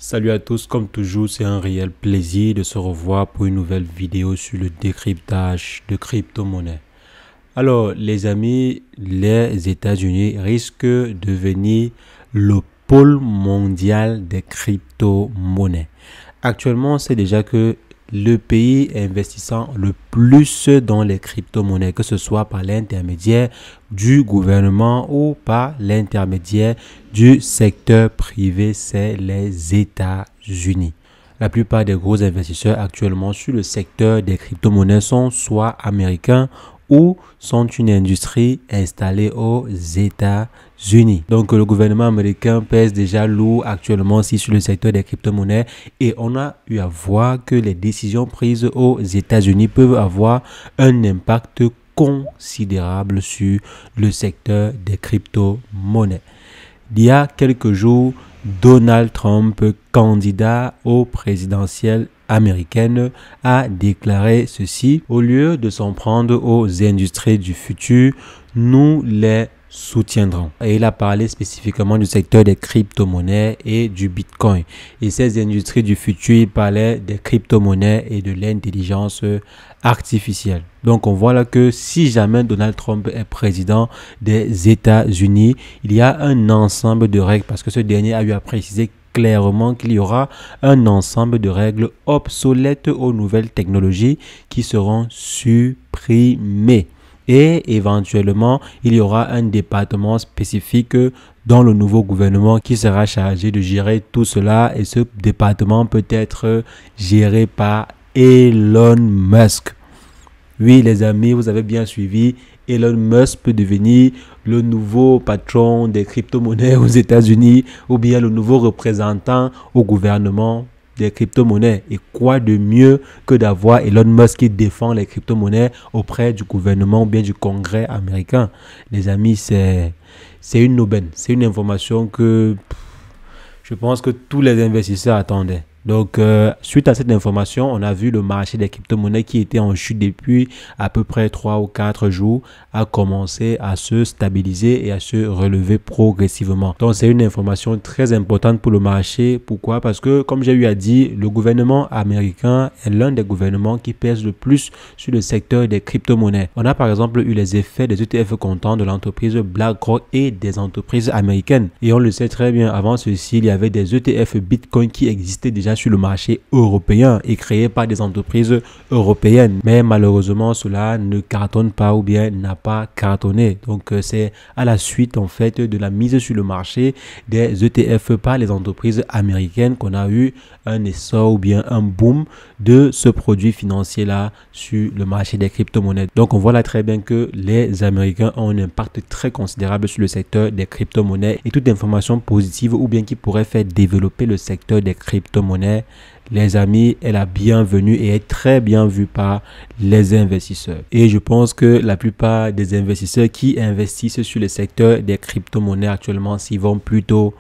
Salut à tous, comme toujours, c'est un réel plaisir de se revoir pour une nouvelle vidéo sur le décryptage de crypto-monnaies. Alors, les amis, les États-Unis risquent de devenir le pôle mondial des crypto-monnaies. Actuellement, on sait déjà que le pays investissant le plus dans les crypto-monnaies, que ce soit par l'intermédiaire du gouvernement ou par l'intermédiaire du secteur privé, c'est les États-Unis. La plupart des gros investisseurs actuellement sur le secteur des crypto-monnaies sont soit américains ou sont une industrie installée aux États-Unis. Donc le gouvernement américain pèse déjà lourd actuellement aussi sur le secteur des crypto-monnaies et on a eu à voir que les décisions prises aux États-Unis peuvent avoir un impact considérable sur le secteur des crypto-monnaies. Il y a quelques jours, Donald Trump, candidat au présidentiel américaine, a déclaré ceci: au lieu de s'en prendre aux industries du futur, nous les soutiendrons. Et il a parlé spécifiquement du secteur des crypto-monnaies et du Bitcoin. Et ces industries du futur, il parlait des crypto-monnaies et de l'intelligence artificielle. Donc on voit là que si jamais Donald Trump est président des États-Unis, il y a un ensemble de règles, parce que ce dernier a eu à préciser clairement qu'il y aura un ensemble de règles obsolètes aux nouvelles technologies qui seront supprimées. Et éventuellement, il y aura un département spécifique dans le nouveau gouvernement qui sera chargé de gérer tout cela. Et ce département peut être géré par Elon Musk. Oui, les amis, vous avez bien suivi. Elon Musk peut devenir le nouveau patron des crypto-monnaies aux États-Unis ou bien le nouveau représentant au gouvernement des crypto-monnaies. Et quoi de mieux que d'avoir Elon Musk qui défend les crypto-monnaies auprès du gouvernement ou bien du Congrès américain. Les amis, c'est une aubaine. C'est une information que je pense que tous les investisseurs attendaient. Donc, suite à cette information, on a vu le marché des crypto-monnaies qui était en chute depuis à peu près 3 ou 4 jours a commencé à se stabiliser et à se relever progressivement. Donc, c'est une information très importante pour le marché. Pourquoi? Parce que, comme j'ai eu à dire, le gouvernement américain est l'un des gouvernements qui pèse le plus sur le secteur des crypto-monnaies. On a par exemple eu les effets des ETF comptants de l'entreprise BlackRock et des entreprises américaines. Et on le sait très bien, avant ceci, il y avait des ETF Bitcoin qui existaient déjà sur le marché européen et créé par des entreprises européennes. Mais malheureusement, cela ne cartonne pas ou bien n'a pas cartonné. Donc, c'est à la suite en fait de la mise sur le marché des ETF par les entreprises américaines qu'on a eu un essor ou bien un boom de ce produit financier-là sur le marché des crypto-monnaies. Donc, on voit là très bien que les Américains ont un impact très considérable sur le secteur des crypto-monnaies et toute information positive ou bien qui pourrait faire développer le secteur des crypto-monnaies, les amis, est la bienvenue et est très bien vue par les investisseurs. Et je pense que la plupart des investisseurs qui investissent sur le secteur des crypto-monnaies actuellement, s'ils vont plutôt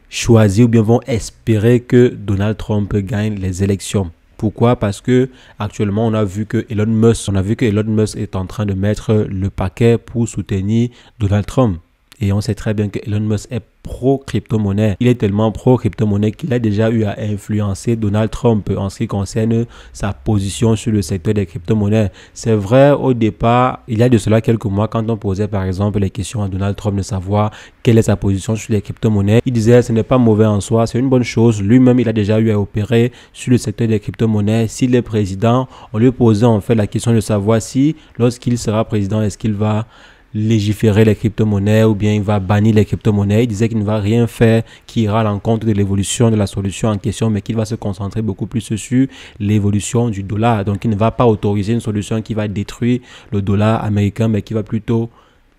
choisir ou bien vont espérer que Donald Trump gagne les élections. Pourquoi? Parce que actuellement on a vu que Elon Musk est en train de mettre le paquet pour soutenir Donald Trump. Et on sait très bien que Elon Musk est pro-crypto-monnaie. Il est tellement pro-crypto-monnaie qu'il a déjà eu à influencer Donald Trump en ce qui concerne sa position sur le secteur des crypto-monnaies. C'est vrai, au départ, il y a de cela quelques mois, quand on posait par exemple les questions à Donald Trump de savoir quelle est sa position sur les crypto-monnaies, il disait ce n'est pas mauvais en soi, c'est une bonne chose. Lui-même, il a déjà eu à opérer sur le secteur des crypto-monnaies. S'il est président, on lui posait en fait la question de savoir si, lorsqu'il sera président, est-ce qu'il va légiférer les crypto-monnaies ou bien il va bannir les crypto-monnaies. Il disait qu'il ne va rien faire qui ira à l'encontre de l'évolution de la solution en question, mais qu'il va se concentrer beaucoup plus sur l'évolution du dollar. Donc, il ne va pas autoriser une solution qui va détruire le dollar américain, mais qui va plutôt,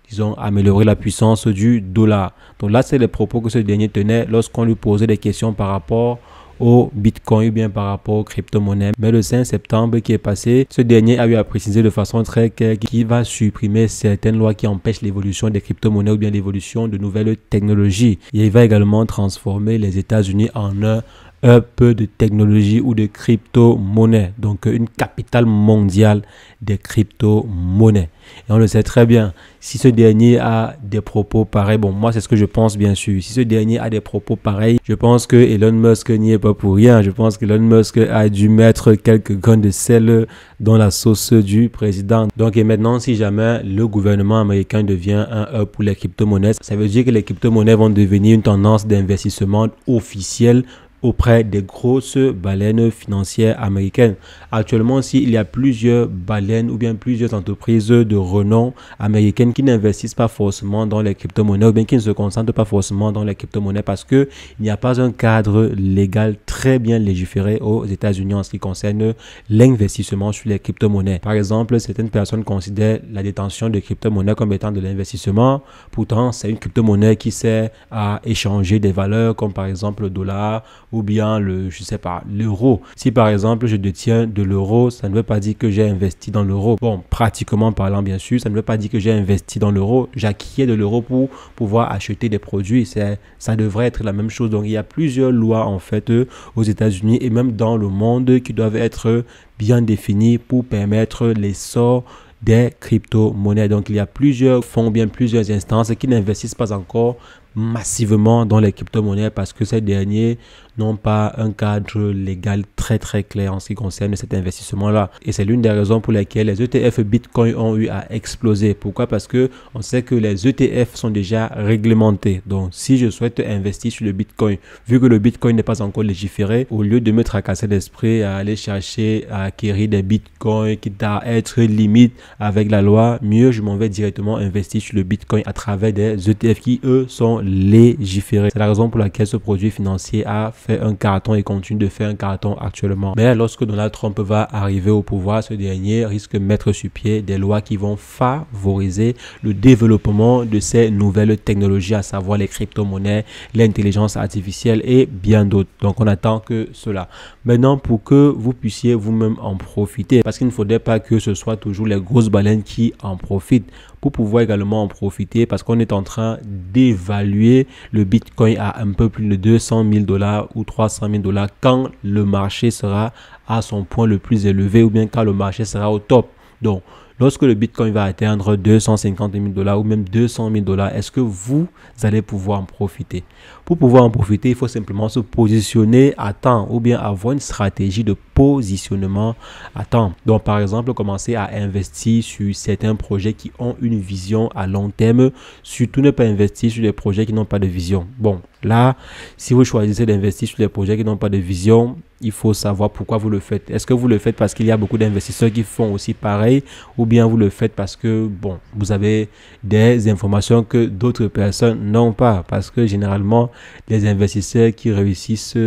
disons, améliorer la puissance du dollar. Donc là, c'est les propos que ce dernier tenait lorsqu'on lui posait des questions par rapport au Bitcoin ou bien par rapport aux crypto-monnaies. Mais le 5 septembre qui est passé, ce dernier a eu à préciser de façon très claire qu'il va supprimer certaines lois qui empêchent l'évolution des crypto-monnaies ou bien l'évolution de nouvelles technologies. Et il va également transformer les États-Unis en un hub de technologie ou de crypto-monnaie. Donc, une capitale mondiale des crypto-monnaies. Et on le sait très bien, si ce dernier a des propos pareils, bon, moi, c'est ce que je pense, bien sûr. Si ce dernier a des propos pareils, je pense que Elon Musk n'y est pas pour rien. Je pense qu'Elon Musk a dû mettre quelques grains de sel dans la sauce du président. Donc, et maintenant, si jamais le gouvernement américain devient un hub pour les crypto-monnaies, ça veut dire que les crypto-monnaies vont devenir une tendance d'investissement officielle auprès des grosses baleines financières américaines. Actuellement, il y a plusieurs baleines ou bien plusieurs entreprises de renom américaines qui n'investissent pas forcément dans les crypto-monnaies ou bien qui ne se concentrent pas forcément dans les crypto-monnaies parce qu'il n'y a pas un cadre légal très bien légiféré aux États-Unis en ce qui concerne l'investissement sur les crypto-monnaies. Par exemple, certaines personnes considèrent la détention de crypto-monnaies comme étant de l'investissement. Pourtant, c'est une crypto-monnaie qui sert à échanger des valeurs comme par exemple le dollar ou bien l'euro. Si par exemple je détiens de l'euro, ça ne veut pas dire que j'ai investi dans l'euro. Bon, pratiquement parlant bien sûr, ça ne veut pas dire que j'ai investi dans l'euro. J'acquiers de l'euro pour pouvoir acheter des produits. Ça devrait être la même chose. Donc il y a plusieurs lois en fait aux États-Unis et même dans le monde qui doivent être bien définies pour permettre l'essor des crypto-monnaies. Donc il y a plusieurs fonds, bien plusieurs instances qui n'investissent pas encore massivement dans les crypto-monnaies parce que ces derniers n'ont pas un cadre légal très clair en ce qui concerne cet investissement-là. Et c'est l'une des raisons pour lesquelles les ETF Bitcoin ont eu à exploser. Pourquoi? Parce que on sait que les ETF sont déjà réglementés. Donc, si je souhaite investir sur le Bitcoin, vu que le Bitcoin n'est pas encore légiféré, au lieu de me tracasser l'esprit à aller chercher à acquérir des Bitcoins qui doivent être limite avec la loi, mieux je m'en vais directement investir sur le Bitcoin à travers des ETF qui, eux, sont légiférés. C'est la raison pour laquelle ce produit financier a fait un carton et continue de faire un carton actuellement. Mais lorsque Donald Trump va arriver au pouvoir, ce dernier risque de mettre sur pied des lois qui vont favoriser le développement de ces nouvelles technologies, à savoir les crypto-monnaies, l'intelligence artificielle et bien d'autres. Donc on attend que cela. Maintenant, pour que vous puissiez vous-même en profiter, parce qu'il ne faudrait pas que ce soit toujours les grosses baleines qui en profitent, pour pouvoir également en profiter, parce qu'on est en train d'évaluer le Bitcoin à un peu plus de 200 000 $ ou 300 000 $ quand le marché sera à son point le plus élevé ou bien quand le marché sera au top. Donc, lorsque le Bitcoin va atteindre 250 000 $ ou même 200 000 $, est-ce que vous allez pouvoir en profiter? Pour pouvoir en profiter, il faut simplement se positionner à temps ou bien avoir une stratégie de positionnement à temps. Donc, par exemple, commencer à investir sur certains projets qui ont une vision à long terme. Surtout ne pas investir sur des projets qui n'ont pas de vision. Bon, là, si vous choisissez d'investir sur des projets qui n'ont pas de vision, il faut savoir pourquoi vous le faites. Est-ce que vous le faites parce qu'il y a beaucoup d'investisseurs qui font aussi pareil ou bien vous le faites parce que, bon, vous avez des informations que d'autres personnes n'ont pas? Parce que généralement, les investisseurs qui réussissent,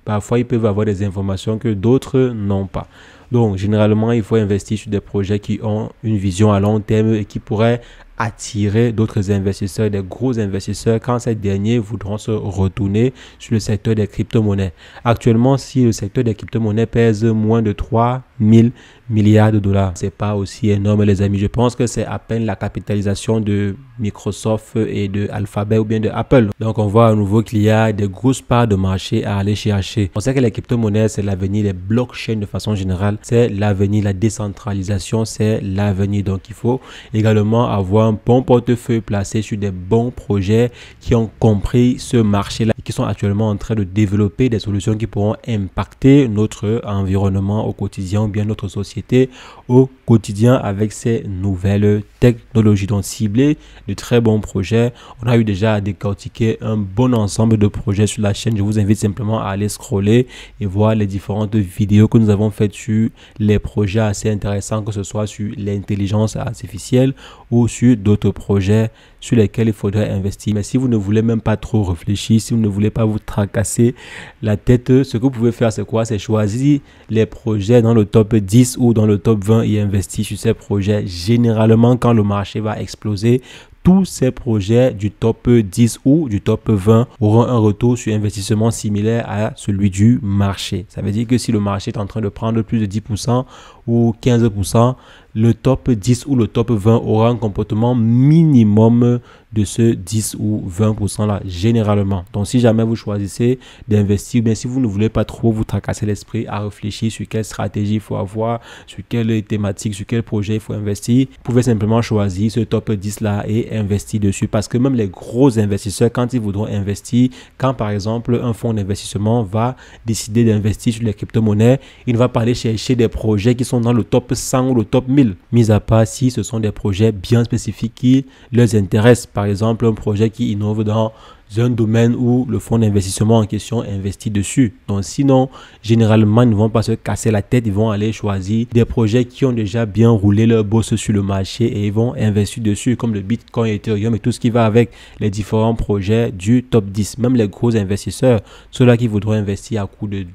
parfois, ils peuvent avoir des informations que d'autres n'ont pas. Donc, généralement, il faut investir sur des projets qui ont une vision à long terme et qui pourraient attirer d'autres investisseurs, des gros investisseurs, quand ces derniers voudront se retourner sur le secteur des crypto-monnaies. Actuellement, si le secteur des crypto-monnaies pèse moins de 3 000 milliards de $, c'est pas aussi énorme, les amis. Je pense que c'est à peine la capitalisation de Microsoft et de Alphabet ou bien de Apple. Donc, on voit à nouveau qu'il y a des grosses parts de marché à aller chercher. On sait que les crypto-monnaies, c'est l'avenir, les blockchains de façon générale, c'est l'avenir, la décentralisation, c'est l'avenir. Donc, il faut également avoir un bon portefeuille placé sur des bons projets qui ont compris ce marché-là et qui sont actuellement en train de développer des solutions qui pourront impacter notre environnement au quotidien ou bien notre société au quotidien avec ces nouvelles technologies. Donc, cibler de très bons projets. On a eu déjà à décortiquer un bon ensemble de projets sur la chaîne. Je vous invite simplement à aller scroller et voir les différentes vidéos que nous avons faites sur les projets assez intéressants, que ce soit sur l'intelligence artificielle ou sur d'autres projets sur lesquels il faudrait investir. Mais si vous ne voulez même pas trop réfléchir, si vous ne voulez pas vous tracasser la tête, ce que vous pouvez faire, c'est quoi? C'est choisir les projets dans le top 10 ou dans le top 20 et investir sur ces projets. Généralement, quand le marché va exploser, tous ces projets du top 10 ou du top 20 auront un retour sur investissement similaire à celui du marché. Ça veut dire que si le marché est en train de prendre plus de 10% ou 15%, le top 10 ou le top 20 aura un comportement minimum de ce 10 ou 20% là, généralement. Donc, si jamais vous choisissez d'investir, bien si vous ne voulez pas trop vous tracasser l'esprit à réfléchir sur quelle stratégie il faut avoir, sur quelle thématique, sur quel projet il faut investir, vous pouvez simplement choisir ce top 10 là et investir dessus. Parce que même les gros investisseurs, quand ils voudront investir, quand par exemple un fonds d'investissement va décider d'investir sur les crypto-monnaies, il ne va pas aller chercher des projets qui sont dans le top 100 ou le top 1000, mis à part si ce sont des projets bien spécifiques qui les intéressent. Par exemple, un projet qui innove dans un domaine où le fonds d'investissement en question investit dessus. Donc sinon, généralement, ils ne vont pas se casser la tête, ils vont aller choisir des projets qui ont déjà bien roulé leur bourse sur le marché et ils vont investir dessus, comme le Bitcoin, Ethereum et tout ce qui va avec les différents projets du top 10. Même les gros investisseurs, ceux-là qui voudront investir à coût de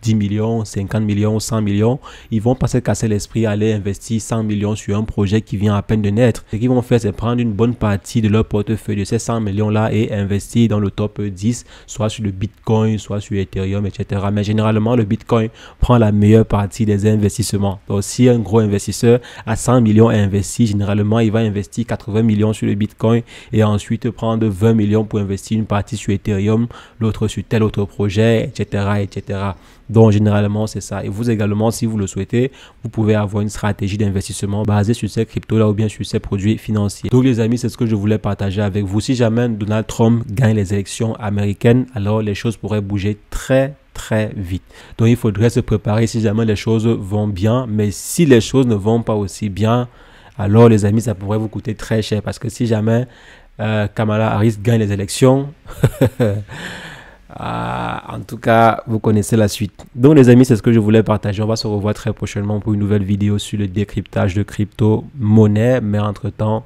10 millions, 50 millions, 100 millions, ils vont pas se casser l'esprit à aller investir 100 millions sur un projet qui vient à peine de naître. Ce qu'ils vont faire, c'est prendre une bonne partie de leur portefeuille de ces 100 millions-là et investir dans le top 10, soit sur le Bitcoin, soit sur Ethereum, etc. Mais généralement, le Bitcoin prend la meilleure partie des investissements. Donc, si un gros investisseur a 100 millions à investir, généralement, il va investir 80 millions sur le Bitcoin et ensuite prendre 20 millions pour investir une partie sur Ethereum, l'autre sur tel autre projet, etc., etc. Donc, généralement, c'est ça. Et vous également, si vous le souhaitez, vous pouvez avoir une stratégie d'investissement basée sur ces cryptos-là ou bien sur ces produits financiers. Donc, les amis, c'est ce que je voulais partager avec vous. Si jamais Donald Trump gagne les élections américaines, alors les choses pourraient bouger très vite. Donc, il faudrait se préparer si jamais les choses vont bien. Mais si les choses ne vont pas aussi bien, alors, les amis, ça pourrait vous coûter très cher. Parce que si jamais Kamala Harris gagne les élections... en tout cas, vous connaissez la suite. Donc les amis, c'est ce que je voulais partager. On va se revoir très prochainement pour une nouvelle vidéo sur le décryptage de crypto-monnaie. Mais entre-temps,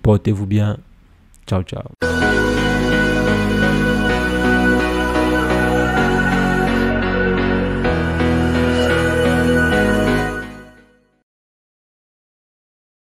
portez-vous bien. Ciao, ciao.